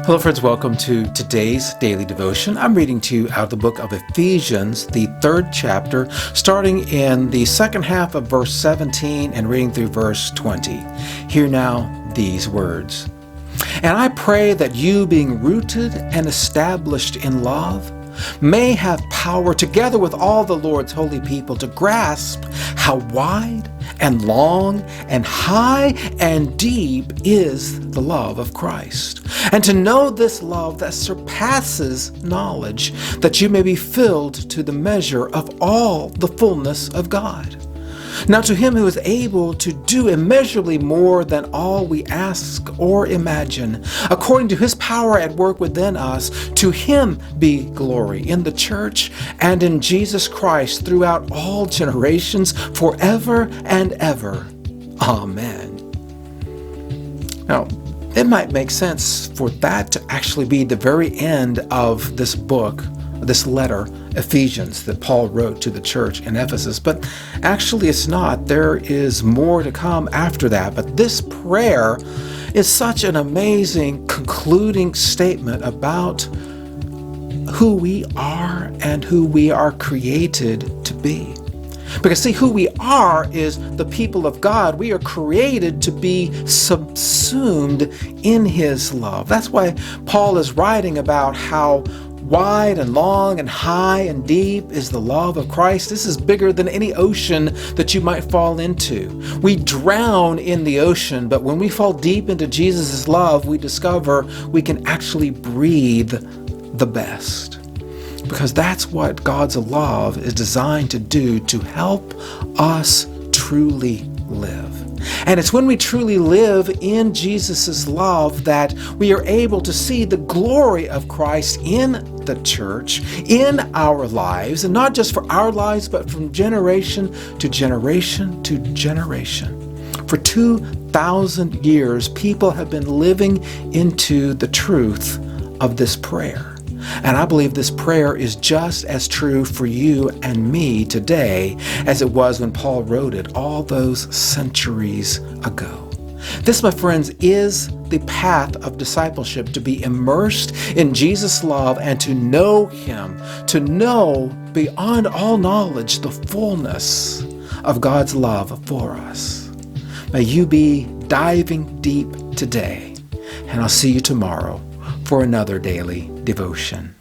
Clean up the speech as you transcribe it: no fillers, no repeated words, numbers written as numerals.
Hello friends, welcome to today's daily devotion. I'm reading to you out of the book of Ephesians, the 3rd chapter, starting in the second half of verse 17 and reading through verse 20. Hear now these words. And I pray that you, being rooted and established in love, may have power together with all the Lord's holy people to grasp how wide and long and high and deep is the love of Christ, and to know this love that surpasses knowledge, that you may be filled to the measure of all the fullness of God. Now to him who is able to do immeasurably more than all we ask or imagine, according to his power at work within us, to him be glory in the church and in Jesus Christ throughout all generations, forever and ever. Amen. Now, it might make sense for that to actually be the very end of this book, this letter, Ephesians, that Paul wrote to the church in Ephesus, but actually it's not. There is more to come after that. But this prayer is such an amazing concluding statement about who we are and who we are created to be. Because see, who we are is the people of God. We are created to be subsumed in his love. That's why Paul is writing about how wide and long and high and deep is the love of Christ. This is bigger than any ocean that you might fall into. We drown in the ocean, but when we fall deep into Jesus' love, we discover we can actually breathe the best. Because that's what God's love is designed to do, to help us truly live. And it's when we truly live in Jesus' love that we are able to see the glory of Christ in the church, in our lives, and not just for our lives, but from generation to generation to generation. For 2,000 years, people have been living into the truth of this prayer. And I believe this prayer is just as true for you and me today as it was when Paul wrote it all those centuries ago. This, my friends, is the path of discipleship, to be immersed in Jesus' love and to know him, to know beyond all knowledge the fullness of God's love for us. May you be diving deep today, and I'll see you tomorrow for another daily devotion.